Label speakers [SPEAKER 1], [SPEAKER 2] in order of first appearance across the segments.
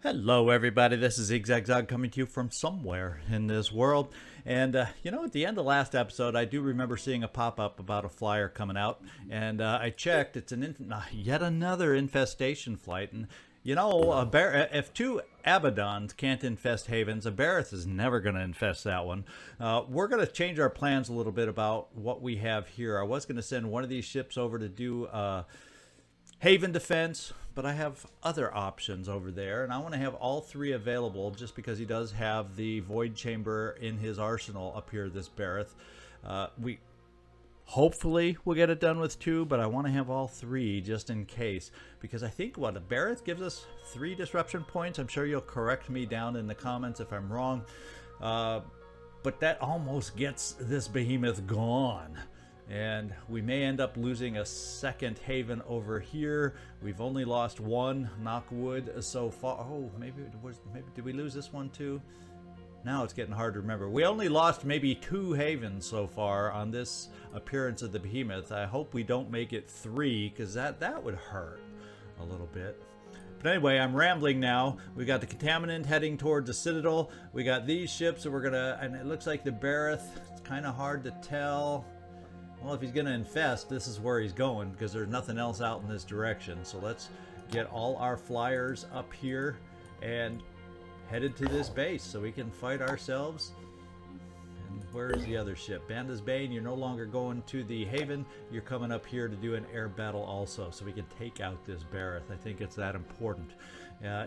[SPEAKER 1] Hello everybody, this is Zigzag coming to you from somewhere in this world. And at the end of last episode, I do remember seeing a pop-up about a flyer coming out. And I checked, it's yet another infestation flight. And if two Abaddons can't infest havens, a Berith is never going to infest that one. We're going to change our plans a little bit about what we have here. I was going to send one of these ships over to do haven defense, but I have other options over there, and I want to have all three available just because he does have the void chamber in his arsenal up here, this Berith. We hopefully we'll get it done with two, but I want to have all three just in case, because I think a Berith gives us 3 disruption points. I'm sure you'll correct me down in the comments if I'm wrong, but that almost gets this behemoth gone. And we may end up losing a second haven over here. We've only lost one, knock wood, so far. Oh, maybe did we lose this one too? Now it's getting hard to remember. We only lost maybe 2 havens so far on this appearance of the behemoth. I hope we don't make it 3, because that would hurt a little bit. But anyway, I'm rambling now. We got the contaminant heading towards the citadel. We got these ships that we're gonna, and it looks like the Berith. It's kind of hard to tell. Well, if he's going to infest, this is where he's going, because there's nothing else out in this direction. So let's get all our flyers up here and headed to this base so we can fight ourselves. And where's the other ship? Banda's Bane, you're no longer going to the haven. You're coming up here to do an air battle also, so we can take out this Berith. I think it's that important.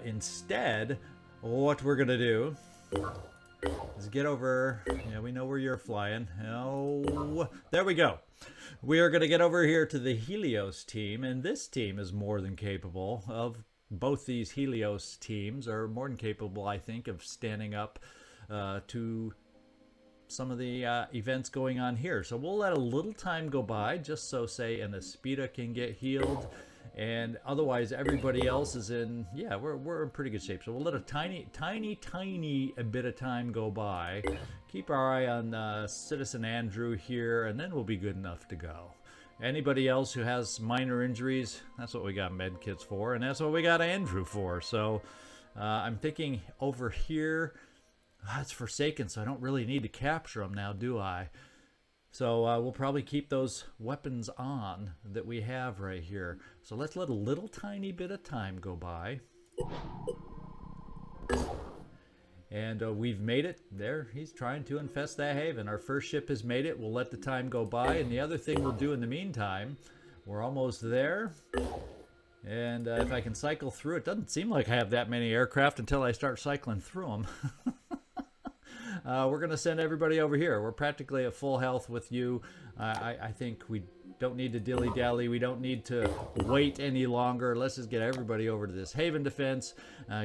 [SPEAKER 1] Instead, what we're going to do is get over. Yeah, we know where you're flying. Oh, there we go. We are going to get over here to the Helios team, and this team is more than capable of, both these Helios teams are more than capable, I think, of standing up to some of the events going on here. So we'll let a little time go by, just so, say, an Aspida can get healed. And otherwise, everybody else is in, yeah, we're in pretty good shape. So we'll let a tiny bit of time go by. Keep our eye on Citizen Andrew here, and then we'll be good enough to go. Anybody else who has minor injuries, that's what we got med kits for, and that's what we got Andrew for. So I'm thinking over here, it's Forsaken, so I don't really need to capture them now, do I? So we'll probably keep those weapons on that we have right here. So let's let a little tiny bit of time go by. And we've made it. There, he's trying to infest that haven. Our first ship has made it. We'll let the time go by. And the other thing we'll do in the meantime, we're almost there. And if I can cycle through, it doesn't seem like I have that many aircraft until I start cycling through them. We're going to send everybody over here. We're practically at full health with you. I think we don't need to dilly-dally. We don't need to wait any longer. Let's just get everybody over to this haven defense,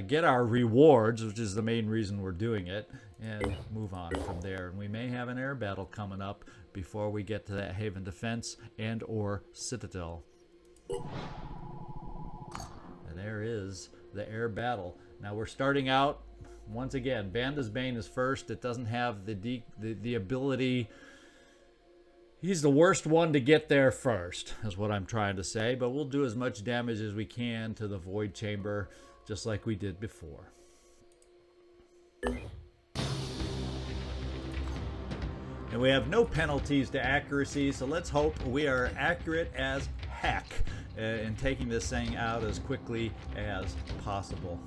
[SPEAKER 1] get our rewards, which is the main reason we're doing it, and move on from there. And we may have an air battle coming up before we get to that haven defense and or citadel. And there is the air battle. Now we're starting out. Once again, Banda's Bane is first. It doesn't have the ability. He's the worst one to get there first, is what I'm trying to say. But we'll do as much damage as we can to the void chamber, just like we did before. And we have no penalties to accuracy, so let's hope we are accurate as heck in taking this thing out as quickly as possible.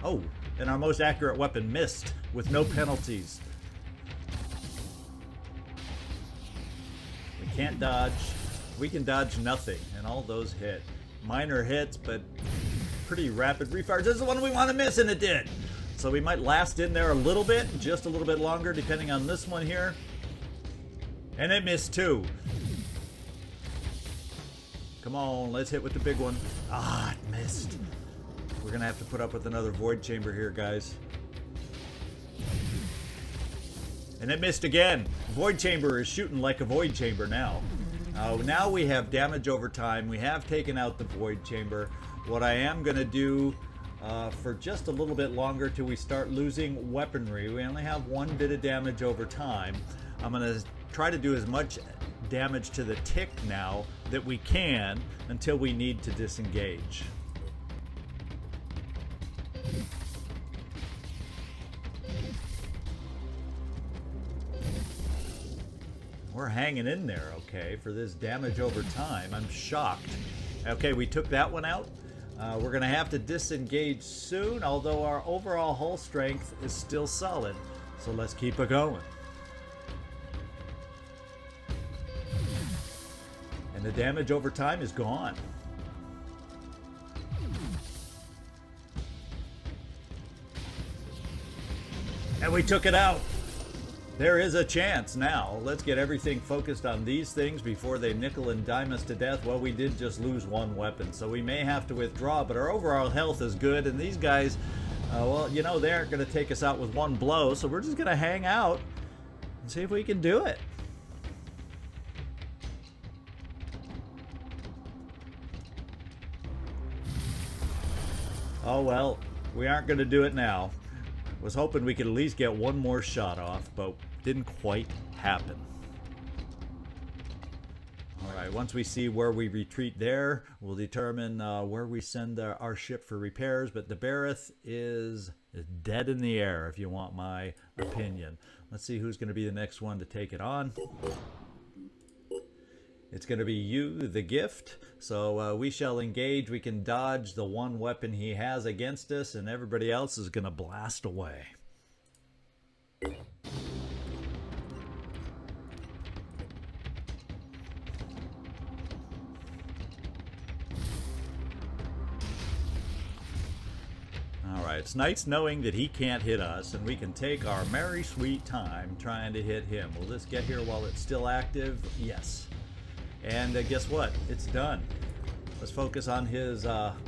[SPEAKER 1] Oh, and our most accurate weapon missed with no penalties. We can't dodge. We can dodge nothing, and all those hit. Minor hits, but pretty rapid refires. This is the one we want to miss, and it did. So we might last in there a little bit, just a little bit longer, depending on this one here. And it missed too. Come on, let's hit with the big one. Ah, it missed. We're going to have to put up with another void chamber here, guys. And it missed again. Void chamber is shooting like a void chamber now. Now we have damage over time. We have taken out the void chamber. What I am going to do for just a little bit longer till we start losing weaponry. We only have 1 bit of damage over time. I'm going to try to do as much damage to the tick now that we can until we need to disengage. We're hanging in there, okay, for this damage over time. I'm shocked. Okay, we took that one out. We're going to have to disengage soon, although our overall hull strength is still solid. So let's keep it going. And the damage over time is gone. And we took it out. There is a chance now. Let's get everything focused on these things before they nickel and dime us to death. Well, we did just lose one weapon, so we may have to withdraw, but our overall health is good, and these guys, well, you know, they aren't going to take us out with one blow, so we're just going to hang out and see if we can do it. Oh, well, we aren't going to do it now. Was hoping we could at least get one more shot off, but didn't quite happen. Alright, once we see where we retreat there, we'll determine where we send our ship for repairs, but the Berith is dead in the air, if you want my opinion. Let's see who's going to be the next one to take it on. It's going to be you, the gift. So we shall engage. We can dodge the one weapon he has against us, and everybody else is going to blast away. Alright, it's nice knowing that he can't hit us, and we can take our merry sweet time trying to hit him. Will this get here while it's still active? Yes. And guess what? It's done. Let's focus on his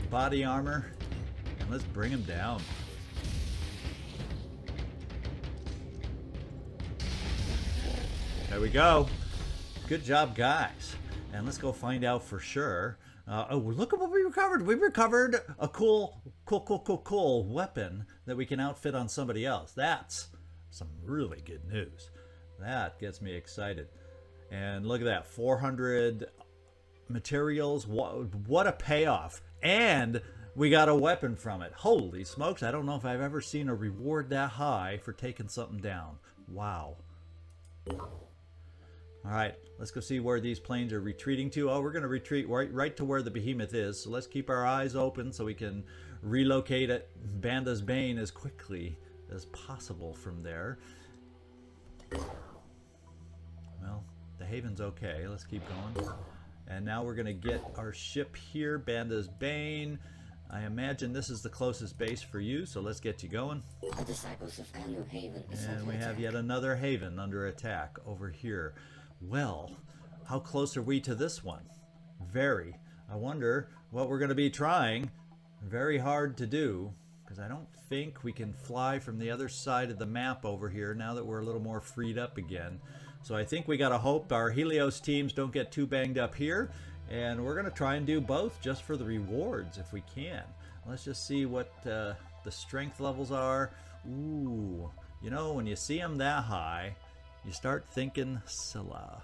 [SPEAKER 1] body armor and let's bring him down. There we go. Good job, guys. And let's go find out for sure. Oh, look at what we recovered. We recovered a cool weapon that we can outfit on somebody else. That's some really good news. That gets me excited. And look at that, 400 materials. What a payoff. And we got a weapon from it. Holy smokes, I don't know if I've ever seen a reward that high for taking something down. Wow. Alright, let's go see where these planes are retreating to. Oh, we're going to retreat right to where the behemoth is. So let's keep our eyes open so we can relocate at Banda's Bane as quickly as possible from there. Well, the haven's okay. Let's keep going. And now we're going to get our ship here, Banda's Bane. I imagine this is the closest base for you, so let's get you going.
[SPEAKER 2] The disciples of Anu Haven is
[SPEAKER 1] and we have yet another haven under attack over here. Well, how close are we to this one? Very. I wonder what we're going to be trying. Very hard to do, because I don't think we can fly from the other side of the map over here now that we're a little more freed up again. So I think we got to hope our Helios teams don't get too banged up here. And we're going to try and do both just for the rewards if we can. Let's just see what the strength levels are. Ooh, you know, when you see them that high, you start thinking Scylla.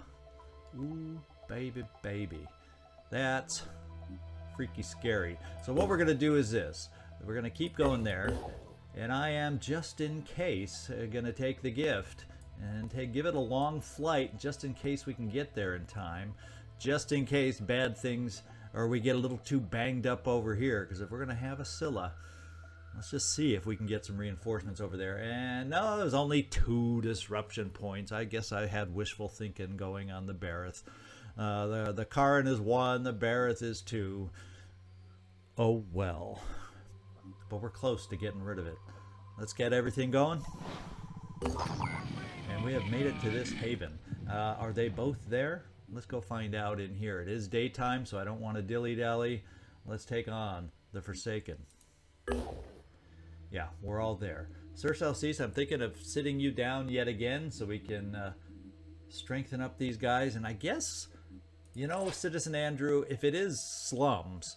[SPEAKER 1] Ooh, baby, baby. That's freaky scary. So what we're going to do is this. We're going to keep going there. And I am, just in case, going to take the gift and give it a long flight just in case we can get there in time. Just in case bad things, or we get a little too banged up over here. Because if we're going to have a Scylla, let's just see if we can get some reinforcements over there. And no, there's only 2 disruption points. I guess I had wishful thinking going on the Berith. The Karin is 1, the Berith is 2. Oh well. But we're close to getting rid of it. Let's get everything going. And we have made it to this haven. Are they both there? Let's go find out in here. It is daytime, so I don't want to dilly-dally. Let's take on the Forsaken. Yeah, we're all there. Sir Celsius, I'm thinking of sitting you down yet again so we can strengthen up these guys. And I guess, you know, Citizen Andrew, if it is slums,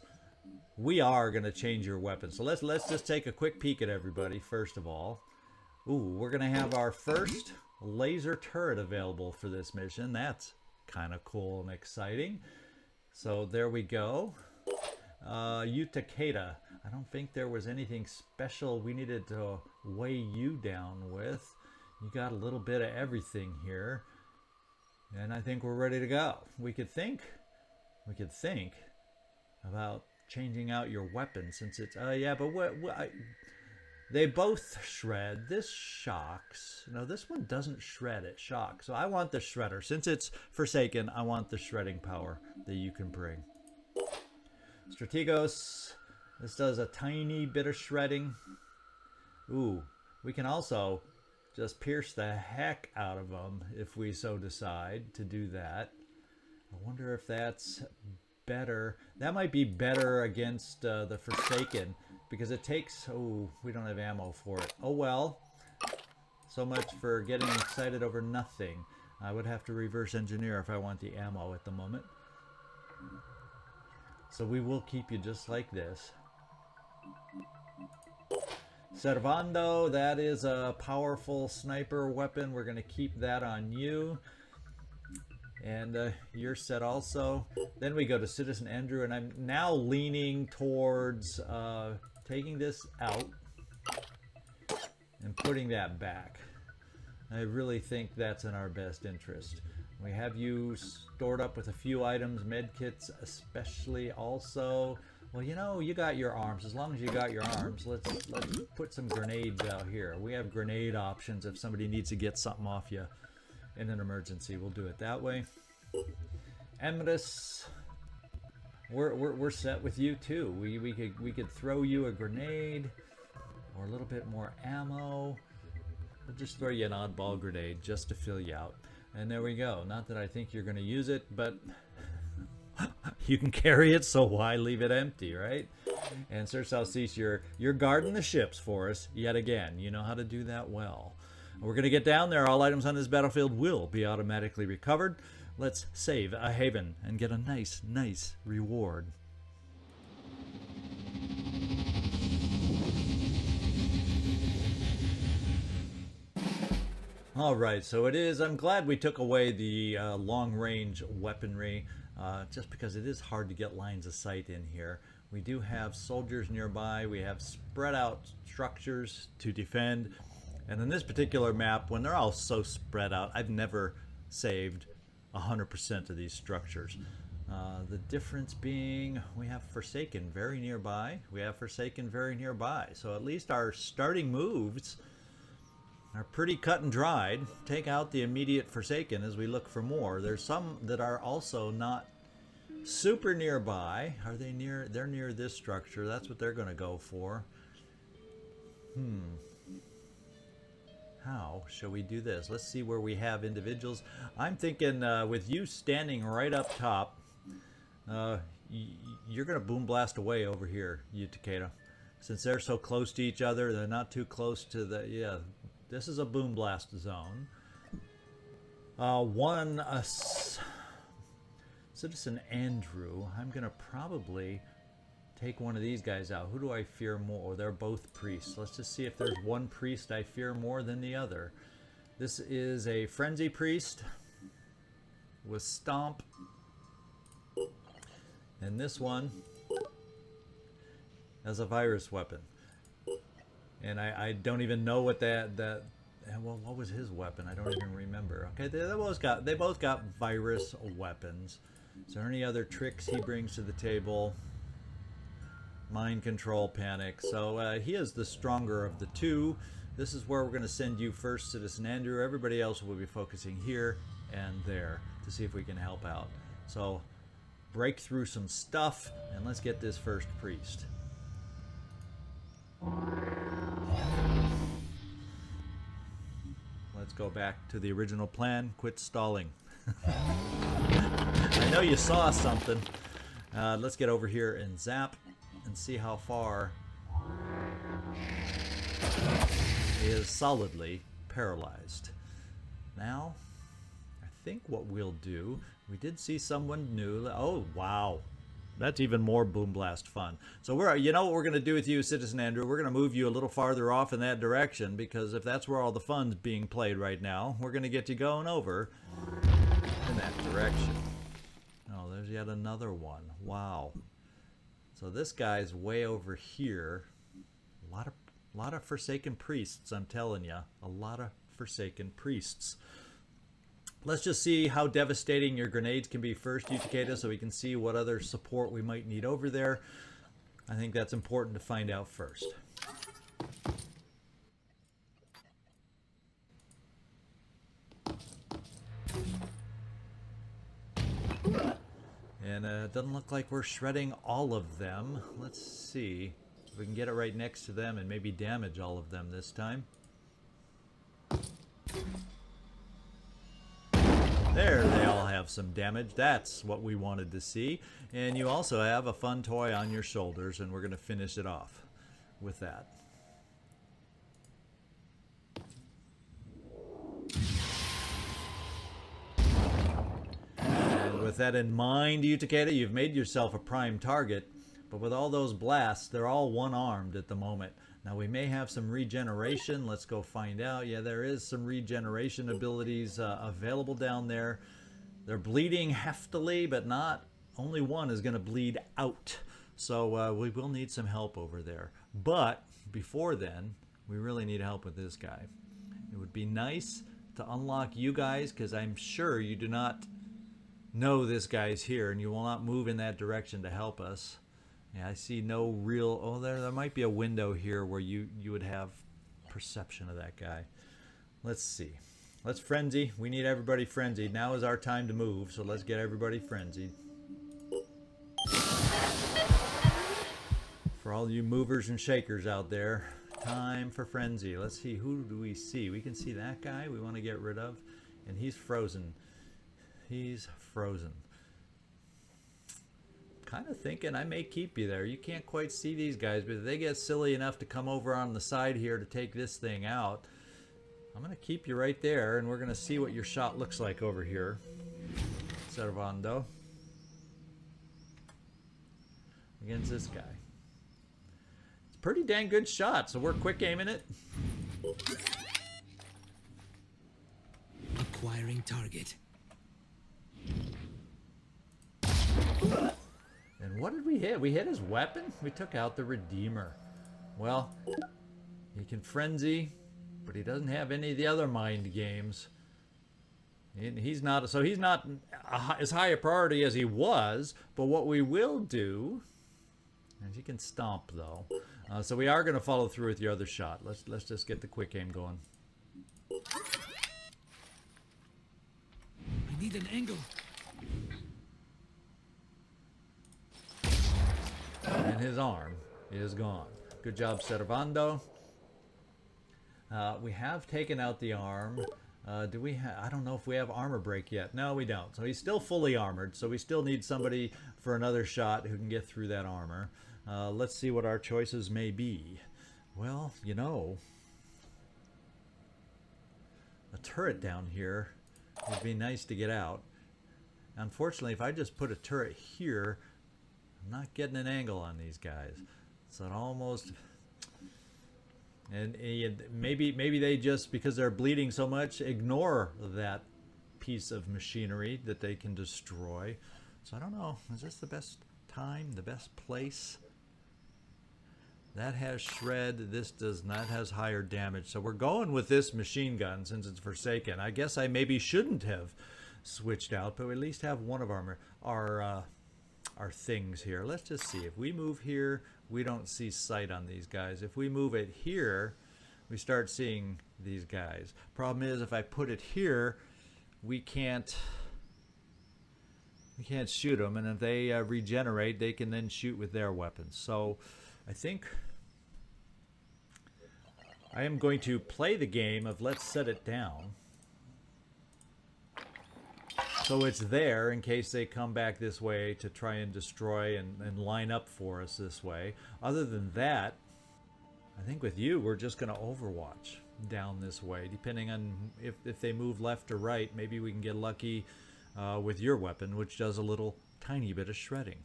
[SPEAKER 1] we are going to change your weapon. So let's just take a quick peek at everybody, first of all. Ooh, we're going to have our first laser turret available for this mission. That's kind of cool and exciting. So there we go. Utakata. I don't think there was anything special we needed to weigh you down with. You got a little bit of everything here. And I think we're ready to go. We could think about changing out your weapon since it's yeah, but they both shred. This shocks. No, this one doesn't shred, it shocks. So I want the shredder. Since it's Forsaken, I want the shredding power that you can bring. Strategos. This does a tiny bit of shredding. Ooh, we can also just pierce the heck out of them if we so decide to do that. I wonder if that's better. That might be better against the Forsaken because it takes... Oh, we don't have ammo for it. Oh well. So much for getting excited over nothing. I would have to reverse engineer if I want the ammo at the moment. So we will keep you just like this. Servando, that is a powerful sniper weapon. We're going to keep that on you. And you're set also. Then we go to Citizen Andrew, and I'm now leaning towards taking this out and putting that back. I really think that's in our best interest. We have you stored up with a few items, medkits especially also. Well, you know, you got your arms. As long as you got your arms, let's put some grenades out here. We have grenade options if somebody needs to get something off you in an emergency. We'll do it that way. Emrys, we're set with you too. We could throw you a grenade or a little bit more ammo. We'll just throw you an oddball grenade just to fill you out. And there we go. Not that I think you're going to use it, but you can carry it, so why leave it empty, right? And Sir Salcease, you're guarding the ships for us yet again. You know how to do that well. We're going to get down there. All items on this battlefield will be automatically recovered. Let's save a haven and get a nice reward. All right, so it is. I'm glad we took away the long-range weaponry, just because it is hard to get lines of sight in here. We do have soldiers nearby. We have spread out structures to defend. And in this particular map, when they're all so spread out, I've never saved 100% of these structures. The difference being we have Forsaken very nearby. We have Forsaken very nearby. So at least our starting moves are pretty cut and dried. Take out the immediate Forsaken as we look for more. There's some that are also not super nearby. Are they near? They're near this structure. That's what they're going to go for. How shall we do this? Let's see where we have individuals. I'm thinking with you standing right up top, you're going to boom blast away over here, you Takeda. Since they're so close to each other, they're not too close to the... Yeah, this is a boom blast zone. Citizen Andrew. I'm going to probably take one of these guys out. Who do I fear more? They're both priests. Let's just see if there's one priest I fear more than the other. This is a frenzy priest with stomp. And this one has a virus weapon. And I don't even know what well, what was his weapon? I don't even remember. Okay, they both got virus weapons. Is there any other tricks he brings to the table? Mind control, panic. So he is the stronger of the two. This is where we're going to send you first, Citizen Andrew. Everybody else will be focusing here and there to see if we can help out. So break through some stuff and let's get this first priest. Let's go back to the original plan. Quit stalling. I know you saw something. Let's get over here and zap and see how far he is solidly paralyzed. Now, I think what we'll do, we did see someone new. Oh, wow. That's even more Boom Blast fun. So we're, you know what we're going to do with you, Citizen Andrew? We're going to move you a little farther off in that direction, because if that's where all the fun's being played right now, we're going to get you going over in that direction. Oh, there's yet another one. Wow. So this guy's way over here. A lot of Forsaken Priests, I'm telling you. A lot of Forsaken Priests. Let's just see how devastating your grenades can be first, Utakeda, so we can see what other support we might need over there. I think that's important to find out first. And it doesn't look like we're shredding all of them. Let's see if we can get it right next to them and maybe damage all of them this time. There, they all have some damage. That's what we wanted to see. And you also have a fun toy on your shoulders, and we're going to finish it off with that. And with that in mind, Utakeda, you've made yourself a prime target. But with all those blasts, they're all one-armed at the moment. Now we may have some regeneration. Let's go find out. Yeah, there is some regeneration abilities available down there. They're bleeding heftily, but not. Only one is going to bleed out. So we will need some help over there. But before then, we really need help with this guy. It would be nice to unlock you guys, because I'm sure you do not know this guy's here, and you will not move in that direction to help us. Yeah, I see no real... Oh, there might be a window here where you would have perception of that guy. Let's see. Let's frenzy. We need everybody frenzied. Now is our time to move, so let's get everybody frenzied. For all you movers and shakers out there, time for frenzy. Let's see, who do we see? We can see that guy we want to get rid of, and he's frozen. He's frozen. Kind of thinking I may keep you there. You can't quite see these guys, but if they get silly enough to come over on the side here to take this thing out, I'm going to keep you right there, and we're going to see what your shot looks like over here. Servando. Against this guy. It's a pretty dang good shot, so we're quick aiming it.
[SPEAKER 3] Acquiring target.
[SPEAKER 1] And what did we hit? We hit his weapon? We took out the Redeemer. Well, he can frenzy, but he doesn't have any of the other mind games. He's not as high a priority as he was, but what we will do, and he can stomp though. So we are going to follow through with your other shot. Let's just get the quick aim going.
[SPEAKER 3] I need an angle.
[SPEAKER 1] And his arm is gone. Good job, Servando. We have taken out the arm. Do we have... I don't know if we have armor break yet. No, we don't. So he's still fully armored. So we still need somebody for another shot who can get through that armor. Let's see what our choices may be. Well, you know, a turret down here would be nice to get out. Unfortunately, if I just put a turret here, I'm not getting an angle on these guys. So it almost... And maybe they just, because they're bleeding so much, ignore that piece of machinery that they can destroy. So I don't know. Is this the best time? The best place? That has shred. This does not. Has higher damage. So we're going with this machine gun since it's Forsaken. I guess I maybe shouldn't have switched out, but we at least have one of our things here. Let's just see. If we move here, we don't see sight on these guys. If we move it here, we start seeing these guys. Problem is, if I put it here, we can't shoot them, and if they regenerate, they can then shoot with their weapons. So I think I am going to play the game of let's set it down so it's there in case they come back this way to try and destroy and line up for us this way. Other than that, I think with you, we're just going to overwatch down this way. Depending on if they move left or right, maybe we can get lucky with your weapon, which does a little tiny bit of shredding.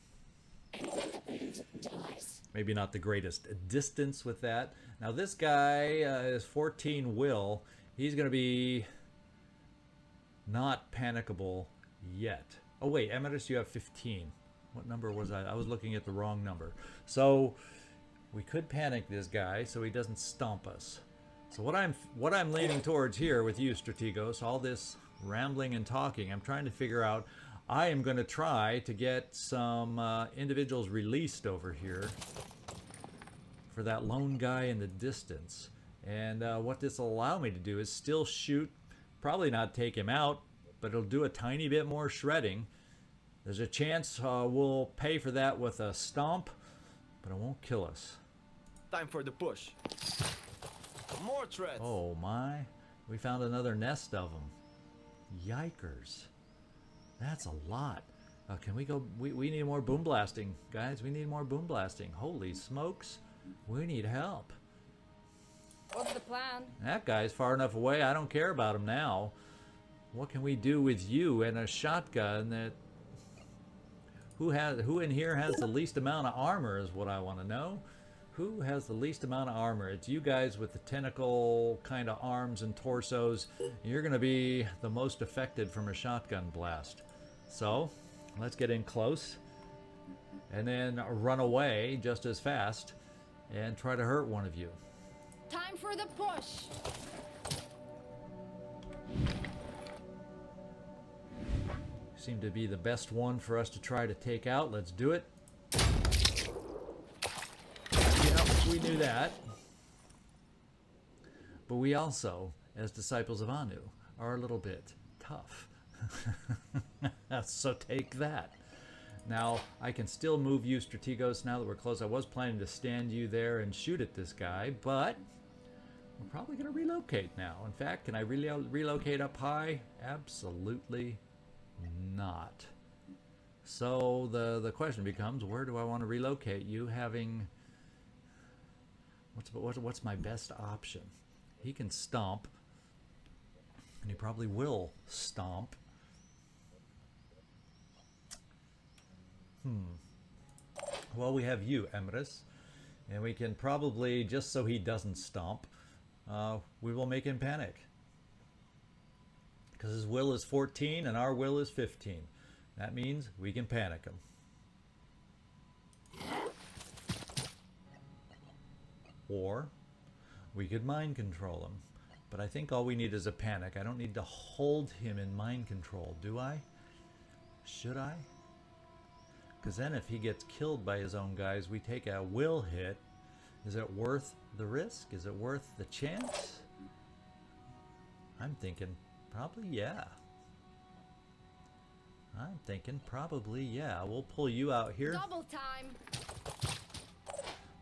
[SPEAKER 2] Anything that bleeds dies.
[SPEAKER 1] Maybe not the greatest distance with that. Now this guy is 14 will. He's going to be not panicable yet. Oh wait, Emeritus, you have 15. What number was I? I was looking at the wrong number. So we could panic this guy so he doesn't stomp us. So what I'm leaning towards here with you, Strategos, all this rambling and talking, I'm trying to figure out. I am going to try to get some individuals released over here for that lone guy in the distance. And what this will allow me to do is still shoot, probably not take him out, but it'll do a tiny bit more shredding. There's a chance we'll pay for that with a stomp, but it won't kill us.
[SPEAKER 3] Time for the push. More threats.
[SPEAKER 1] Oh my, we found another nest of them. Yikers. That's a lot. Can we go? We need more boom blasting, guys. We need more boom blasting. Holy smokes. We need help.
[SPEAKER 4] What's the plan?
[SPEAKER 1] That guy's far enough away. I don't care about him now. What can we do with you and a shotgun that... Who in here has the least amount of armor is what I want to know. Who has the least amount of armor? It's you guys with the tentacle kind of arms and torsos. You're going to be the most affected from a shotgun blast. So, let's get in close. And then run away just as fast. And try to hurt one of you.
[SPEAKER 4] Time for the push.
[SPEAKER 1] Seem to be the best one for us to try to take out. Let's do it. We knew that. But we also, as disciples of Anu, are a little bit tough. So take that. Now, I can still move you, Strategos, now that we're close. I was planning to stand you there and shoot at this guy, but we're probably going to relocate now. In fact, can I really relocate up high? Absolutely not. So the question becomes, where do I want to relocate you, having... What's my best option? He can stomp, and he probably will stomp. Well, we have you, Emeritus, and we can probably, just so he doesn't stomp, we will make him panic. Because his will is 14 and our will is 15. That means we can panic him. Or we could mind control him. But I think all we need is a panic. I don't need to hold him in mind control, do I? Should I? Because then if he gets killed by his own guys, we take a will hit. Is it worth the risk? Is it worth the chance? I'm thinking probably yeah. I'm thinking probably yeah. We'll pull you out here.
[SPEAKER 4] Double time.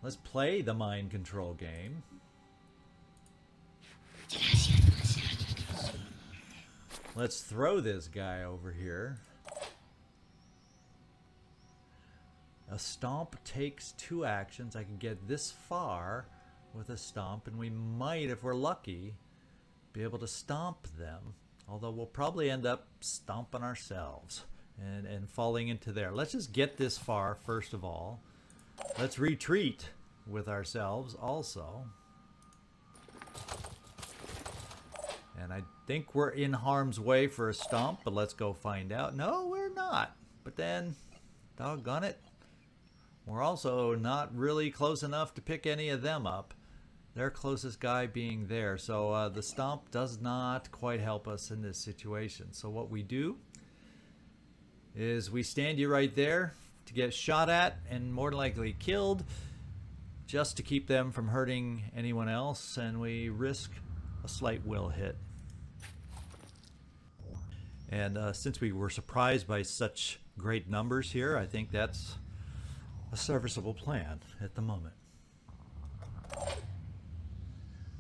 [SPEAKER 1] Let's play the mind control game. Let's throw this guy over here. A stomp takes 2 actions. I can get this far with a stomp, and we might, if we're lucky, be able to stomp them. Although we'll probably end up stomping ourselves and falling into there. Let's just get this far, first of all. Let's retreat with ourselves also. And I think we're in harm's way for a stomp, but let's go find out. No, we're not. But then, doggone it, we're also not really close enough to pick any of them up. Their closest guy being there. So the stomp does not quite help us in this situation. So what we do is we stand you right there to get shot at and more than likely killed, just to keep them from hurting anyone else, and we risk a slight will hit. And since we were surprised by such great numbers here, I think that's a serviceable plan at the moment.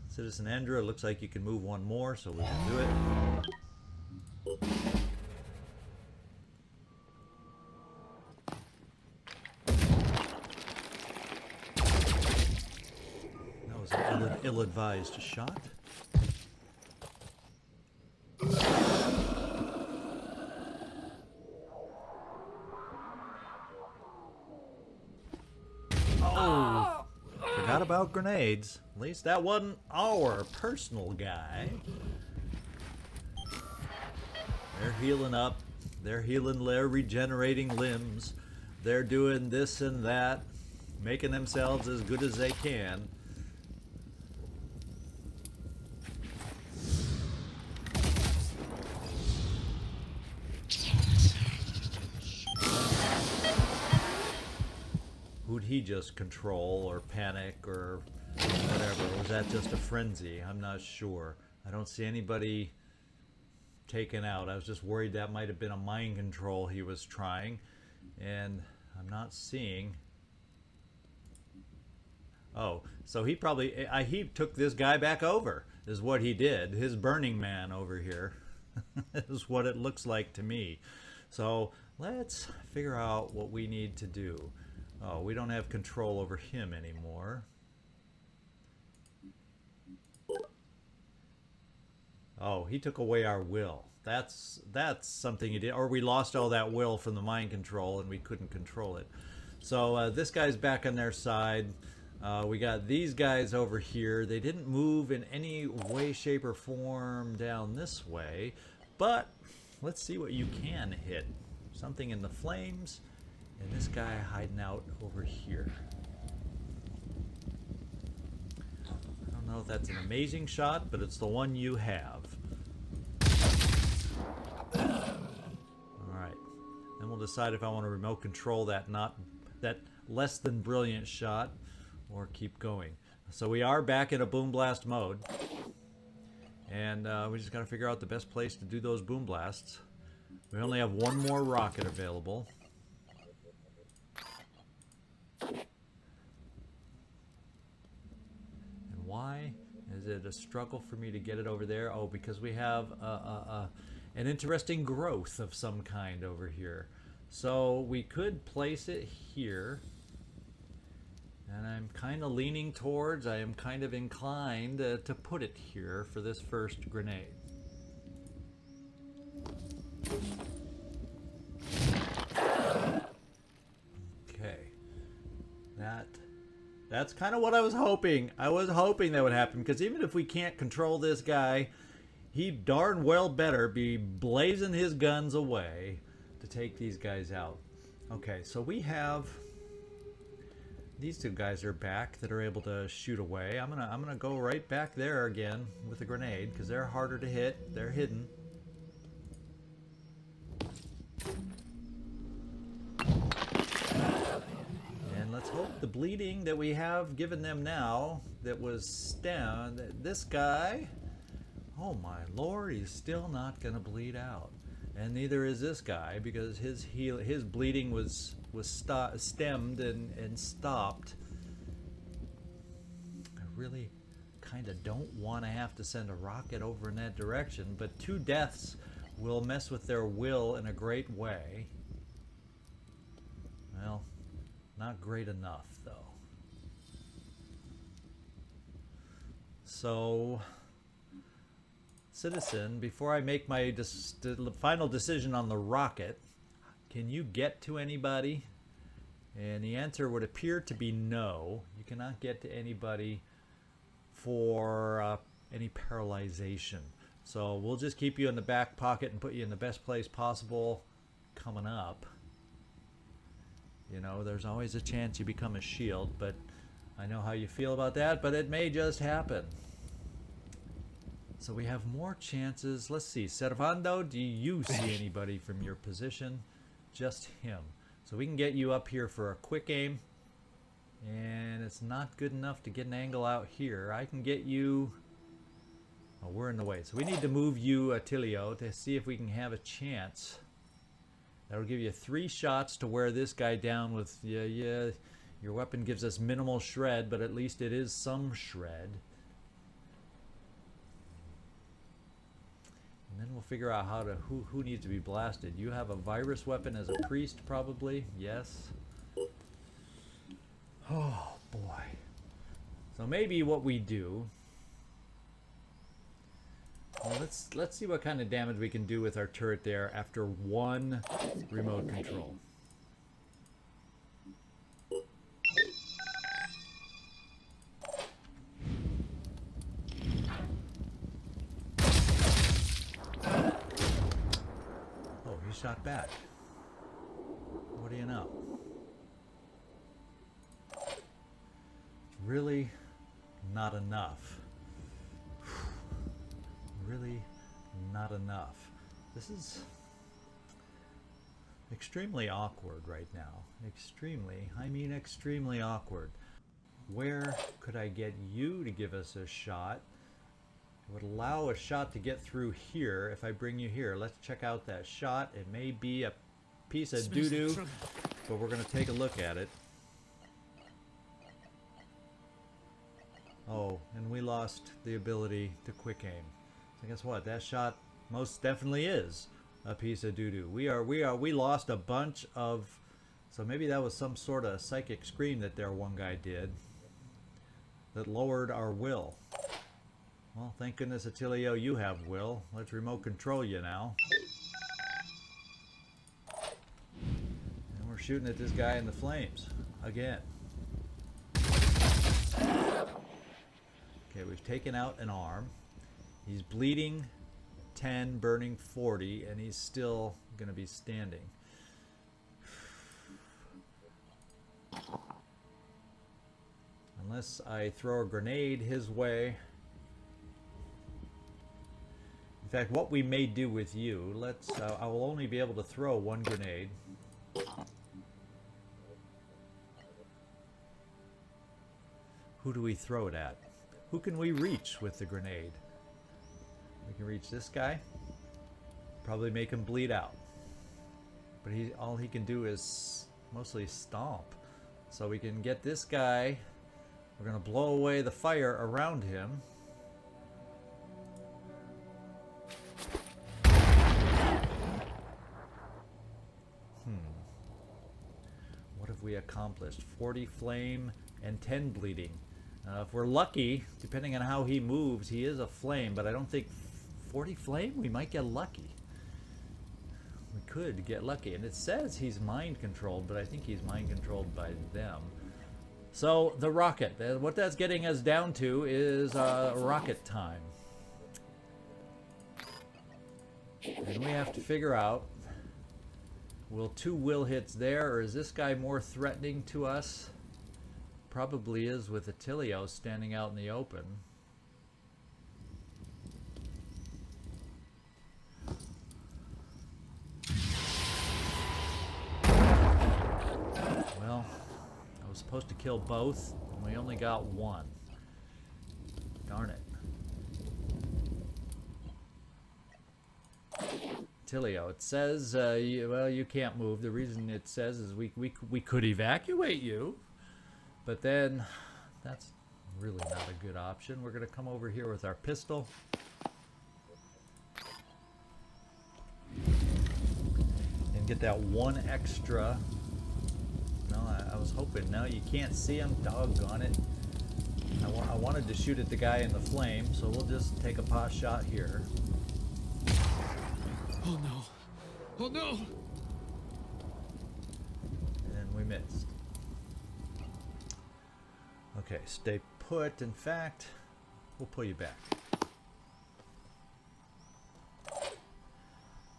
[SPEAKER 1] Citizen Andrew, it looks like you can move one more, so we can do it. That was an ill-advised shot. forgot about grenades. At least that wasn't our personal guy. They're healing up. They're healing, they're regenerating limbs. They're doing this and that, making themselves as good as they can. Who'd he just control or panic or whatever? Or was that just a frenzy? I'm not sure. I don't see anybody taken out. I was just worried that might have been a mind control he was trying, and I'm not seeing. Oh, so he probably he took this guy back over is what he did. His Burning Man over here is what it looks like to me. So let's figure out what we need to do. Oh, we don't have control over him anymore. Oh, he took away our will. That's something he did. Or we lost all that will from the mind control and we couldn't control it. So this guy's back on their side. We got these guys over here. They didn't move in any way, shape, or form down this way. But let's see what you can hit. Something in the flames. And this guy hiding out over here. I don't know if that's an amazing shot, but it's the one you have. Alright. Then we'll decide if I want to remote control that less than brilliant shot or keep going. So we are back in a boom blast mode. And we just got to figure out the best place to do those boom blasts. We only have one more rocket available. Why is it a struggle for me to get it over there? Oh, because we have an interesting growth of some kind over here. So we could place it here. And I'm kind of leaning towards, I am kind of inclined to put it here for this first grenade. Okay. That's kind of what I was hoping. I was hoping that would happen, because even if we can't control this guy, he darn well better be blazing his guns away to take these guys out. Okay, so we have these two guys are back that are able to shoot away. I'm gonna go right back there again with a grenade because they're harder to hit. They're hidden. Let's hope the bleeding that we have given them now that was stemmed. This guy, oh my lord, he's still not going to bleed out. And neither is this guy, because his bleeding was stemmed and stopped. I really kind of don't want to have to send a rocket over in that direction, but 2 deaths will mess with their will in a great way. Well, not great enough, though. So, citizen, before I make my final decision on the rocket, can you get to anybody? And the answer would appear to be no. You cannot get to anybody for any paralyzation. So we'll just keep you in the back pocket and put you in the best place possible coming up. You know, there's always a chance you become a shield, but I know how you feel about that, but it may just happen. So we have more chances. Let's see. Servando, do you see anybody from your position? Just him. So we can get you up here for a quick aim. And it's not good enough to get an angle out here. I can get you... Oh, we're in the way. So we need to move you, Attilio, to see if we can have a chance. That'll give you 3 shots to wear this guy down with, yeah, your weapon gives us minimal shred, but at least it is some shred. And then we'll figure out how to, who needs to be blasted. You have a virus weapon as a priest, probably? Yes. Oh, boy. So maybe what we do... Well, let's see what kind of damage we can do with our turret there after 1 remote control. shot back. What do you know? Really not enough. Really not enough. This is extremely awkward right now. Extremely, I mean extremely awkward. Where could I get you to give us a shot? It would allow a shot to get through here if I bring you here. Let's check out that shot. It may be a piece of doo-doo, but we're going to take a look at it. Oh, and we lost the ability to quick aim. So guess what? That shot most definitely is a piece of doo-doo. We lost a bunch of... So maybe that was some sort of psychic scream that there one guy did that lowered our will. Well, thank goodness, Attilio, you have will. Let's remote control you now. And we're shooting at this guy in the flames again. Okay, we've taken out an arm. He's bleeding 10, burning 40, and he's still going to be standing. Unless I throw a grenade his way. In fact, what we may do with you, let's, I will only be able to throw one grenade. Who do we throw it at? Who can we reach with the grenade? We can reach this guy. Probably make him bleed out. But all he can do is mostly stomp. So we can get this guy. We're going to blow away the fire around him. What have we accomplished? 40 flame and 10 bleeding. If we're lucky, depending on how he moves, he is a flame, but I don't think 40 flame? We might get lucky. We could get lucky. And it says he's mind controlled, but I think he's mind controlled by them. So, the rocket. What that's getting us down to is rocket time. And we have to figure out, will 2 will hits there, or is this guy more threatening to us? Probably is with Attilio standing out in the open. Well, I was supposed to kill both, and we only got one. Darn it. Attilio, it says, well, you can't move. The reason it says is we could evacuate you. But then, that's really not a good option. We're going to come over here with our pistol. And get that one extra. No, I was hoping. No, you can't see him. Doggone it. I wanted to shoot at the guy in the flame, so we'll just take a pot shot here.
[SPEAKER 3] Oh no. Oh no!
[SPEAKER 1] And we missed. Okay, stay put. In fact, we'll pull you back.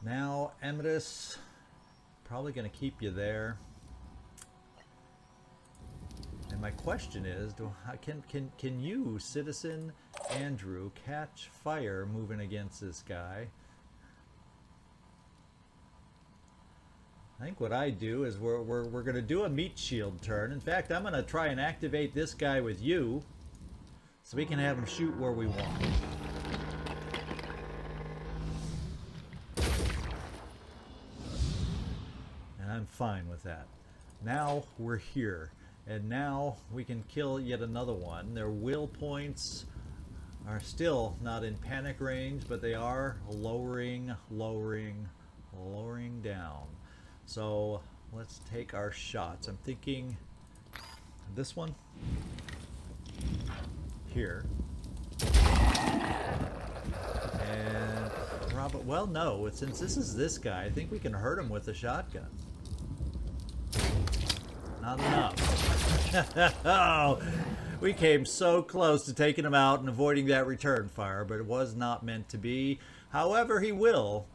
[SPEAKER 1] Now, Emrys, probably going to keep you there. And my question is, can you, Citizen Andrew, catch fire moving against this guy? I think what I do is we're going to do a meat shield turn. In fact, I'm going to try and activate this guy with you so we can have him shoot where we want. And I'm fine with that. Now we're here. And now we can kill yet another one. Their will points are still not in panic range, but they are lowering down. So let's take our shots. I'm thinking this one here, and probably, well, no, since this is this guy, I think we can hurt him with a shotgun. Not enough. Oh, we came so close to taking him out and avoiding that return fire, but it was not meant to be. However, he will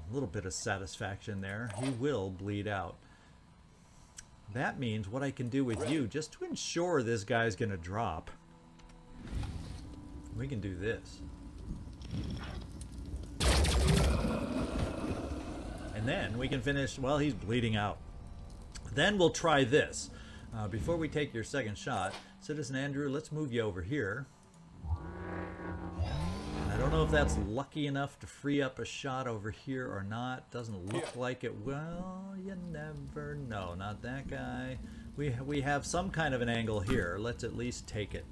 [SPEAKER 1] A little bit of satisfaction there. He will bleed out. That means what I can do with you, just to ensure this guy's going to drop, we can do this. And then we can finish, well, he's bleeding out. Then we'll try this. Before we take your second shot, Citizen Andrew, let's move you over here. I don't know if that's lucky enough to free up a shot over here or not. Doesn't look like it. Well, you never know. Not that guy. We have some kind of an angle here. Let's at least take it.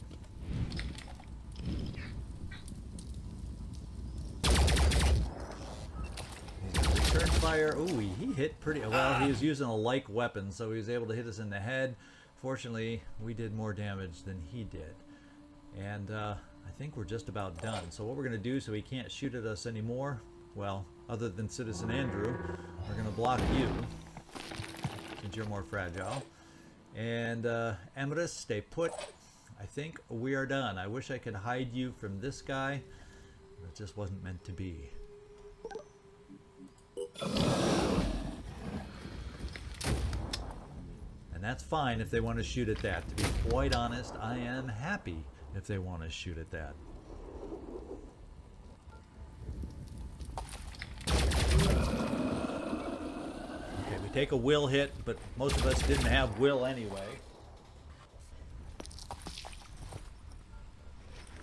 [SPEAKER 1] Return fire. Ooh, he hit pretty well. He was using a like weapon, so he was able to hit us in the head. Fortunately, we did more damage than he did. And I think we're just about done. So what we're going to do, so he can't shoot at us anymore, well, other than Citizen Andrew, we're going to block you, since you're more fragile. And Emrys, stay put. I think we are done. I wish I could hide you from this guy, but it just wasn't meant to be. And that's fine if they want to shoot at that. To be quite honest, I am happy if they want to shoot at that. Okay, we take a will hit, but most of us didn't have will anyway.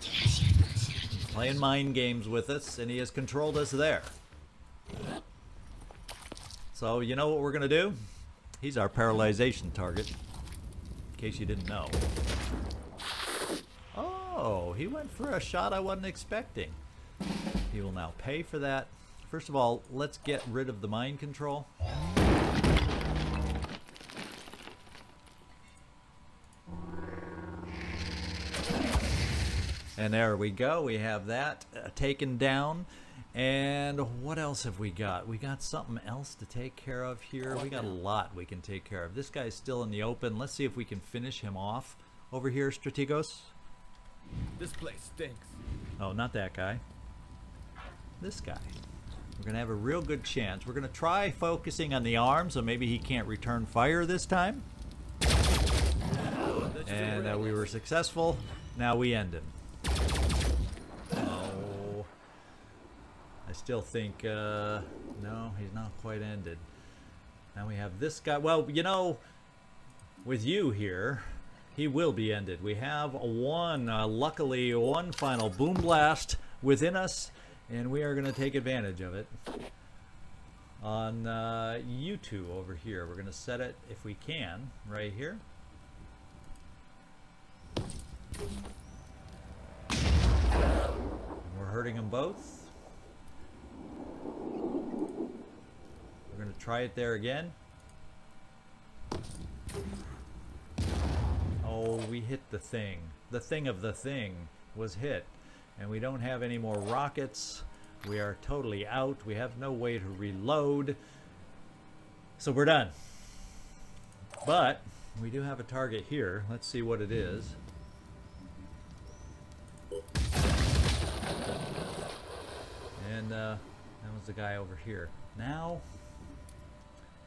[SPEAKER 1] He's playing mind games with us, and he has controlled us there. So, you know what we're going to do? He's our paralyzation target, in case you didn't know. Oh, he went for a shot I wasn't expecting. He will now pay for that. First of all, let's get rid of the mind control. And there we go. We have that taken down. And what else have we got? We got something else to take care of here. We got a lot we can take care of. This guy's still in the open. Let's see if we can finish him off over here, Strategos.
[SPEAKER 3] This place stinks.
[SPEAKER 1] Oh, not that guy. This guy. We're going to have a real good chance. We're going to try focusing on the arm, so maybe he can't return fire this time. And we were successful. Now we end him. Oh. I still think, no, he's not quite ended. Now we have this guy. Well, you know, with you here, he will be ended. We have luckily one final boom blast within us, and we are going to take advantage of it. On you two over here, we're going to set it, if we can, right here. We're hurting them both. We're going to try it there again. Oh, we hit the thing. The thing of the thing was hit. And we don't have any more rockets. We are totally out. We have no way to reload. So we're done. But we do have a target here. Let's see what it is. And that was the guy over here. Now,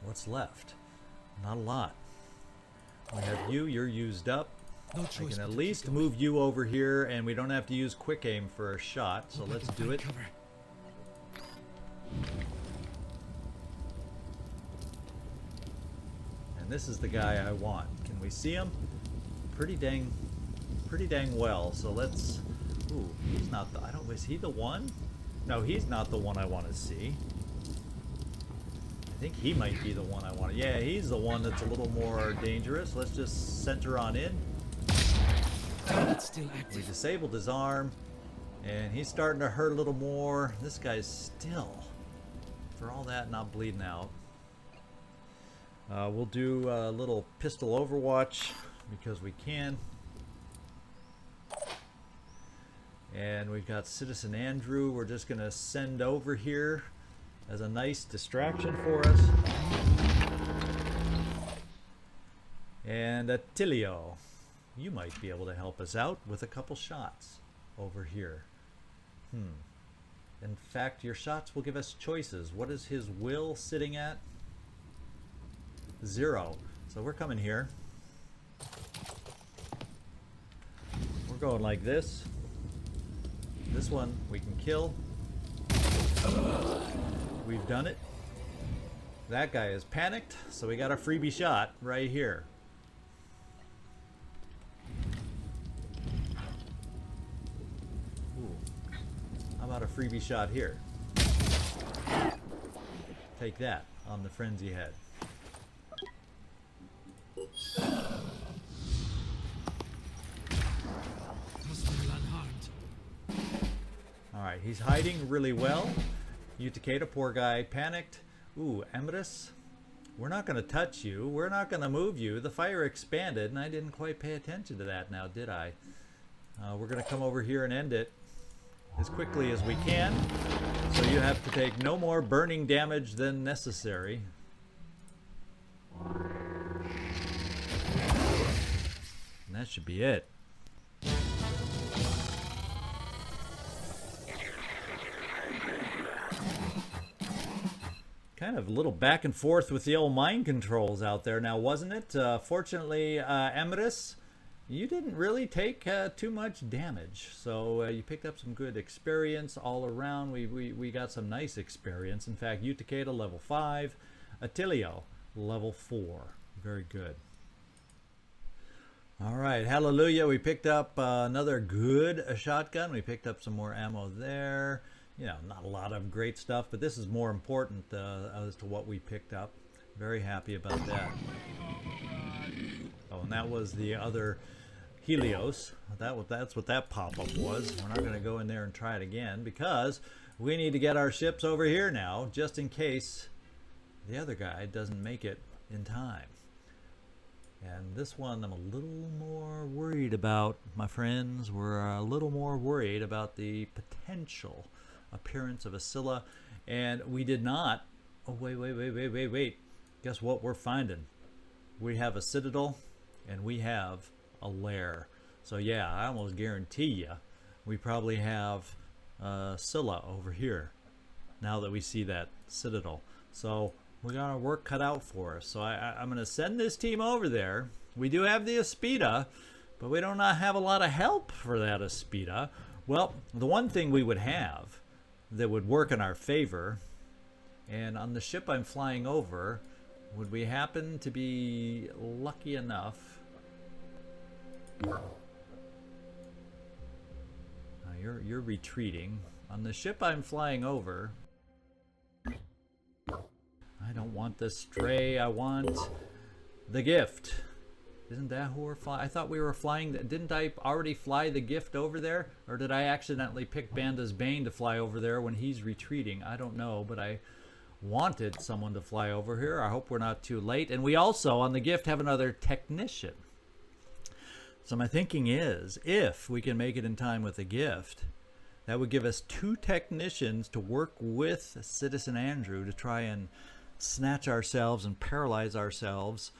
[SPEAKER 1] what's left? Not a lot. We have you, you're used up.
[SPEAKER 5] No
[SPEAKER 1] I
[SPEAKER 5] choice
[SPEAKER 1] can at
[SPEAKER 5] but to
[SPEAKER 1] least
[SPEAKER 5] keep going.
[SPEAKER 1] move you over here, and we don't have to use quick aim for a shot, so let's do it.
[SPEAKER 5] Cover.
[SPEAKER 1] And this is the guy I want. Can we see him? Pretty dang well. So let's. Ooh, he's not the. I don't. Is he the one? No, he's not the one I want to see. I think he might be the one I want. Yeah, he's the one that's a little more dangerous. Let's just center on in.
[SPEAKER 5] It's still
[SPEAKER 1] We
[SPEAKER 5] active.
[SPEAKER 1] disabled his arm, and he's starting to hurt a little more. This guy's still, for all that, not bleeding out. We'll do a little pistol overwatch because we can. And we've got Citizen Andrew we're just going to send over here as a nice distraction for us. And Attilio, you might be able to help us out with a couple shots over here. In fact, your shots will give us choices. What is his will sitting at? 0. So we're coming here. We're going like this. This one we can kill. We've done it. That guy is panicked, so we got a freebie shot right here. Ooh. How about a freebie shot here? Take that on the frenzy head.
[SPEAKER 5] Hostile unharmed.
[SPEAKER 1] Alright, he's hiding really well. Utakeda, poor guy, panicked. Ooh, Emrys, we're not going to touch you. We're not going to move you. The fire expanded, and I didn't quite pay attention to that now, did I? We're going to come over here and end it as quickly as we can. So you have to take no more burning damage than necessary. And that should be it. Kind of a little back and forth with the old mind controls out there now, wasn't it? Fortunately, Emrys, you didn't really take too much damage. So you picked up some good experience all around. We got some nice experience. In fact, Utakeda level 5, Attilio level 4. Very good. All right, hallelujah. We picked up another good shotgun. We picked up some more ammo there. You know, not a lot of great stuff, but this is more important as to what we picked up. Very happy about that. Oh, and that was the other Helios. That's what that pop-up was. We're not going to go in there and try it again because we need to get our ships over here now, just in case the other guy doesn't make it in time. And this one I'm a little more worried about, my friends. We're a little more worried about the potential appearance of a Scylla, and we did not. Oh, wait. Guess what we're finding? We have a citadel, and we have a lair. So yeah, I almost guarantee you we probably have Scylla over here now that we see that citadel. So we got our work cut out for us. So I'm going to send this team over there. We do have the Aspida, but we do not have a lot of help for that Aspida. Well, the one thing we would have that would work in our favor, and on the ship I'm flying over, would we happen to be lucky enough? You're retreating. On the ship I'm flying over, I don't want the stray, I want the gift. Isn't that who we're flying? I thought we were flying. Didn't I already fly the gift over there? Or did I accidentally pick Banda's Bane to fly over there when he's retreating? I don't know, but I wanted someone to fly over here. I hope we're not too late. And we also, on the gift, have another technician. So my thinking is, if we can make it in time with the gift, that would give us 2 technicians to work with Citizen Andrew to try and snatch ourselves and paralyze ourselves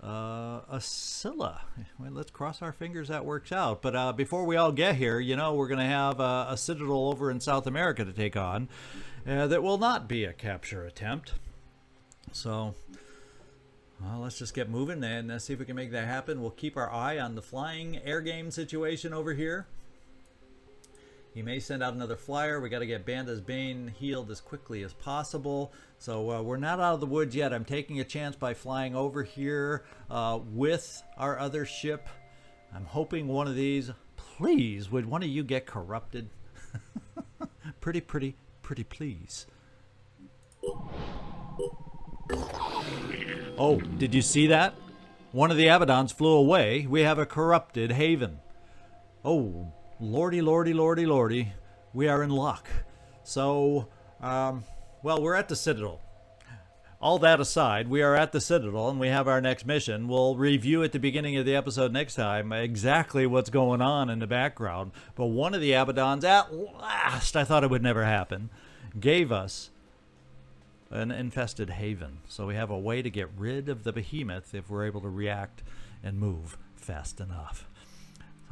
[SPEAKER 1] a Scylla. Well, let's cross our fingers that works out. But before we all get here, you know, we're going to have a citadel over in South America to take on that will not be a capture attempt. So, well, let's just get moving and see if we can make that happen. We'll keep our eye on the flying air game situation over here. He may send out another flyer. We got to get Banda's Bane healed as quickly as possible. So we're not out of the woods yet. I'm taking a chance by flying over here with our other ship. I'm hoping one of these, please, would one of you get corrupted? pretty please. Oh, did you see that? One of the Abaddons flew away. We have a corrupted haven. Oh, lordy, we are in luck. So, well, we're at the Citadel. All that aside, we are at the Citadel and we have our next mission. We'll review at the beginning of the episode next time exactly what's going on in the background. But one of the Abaddons, at last, I thought it would never happen, gave us an infested haven. So we have a way to get rid of the behemoth if we're able to react and move fast enough.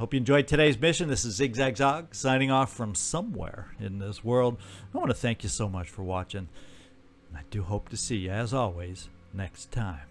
[SPEAKER 1] Hope you enjoyed today's mission. This is Zigzag Zog signing off from somewhere in this world. I want to thank you so much for watching. I do hope to see you, as always, next time.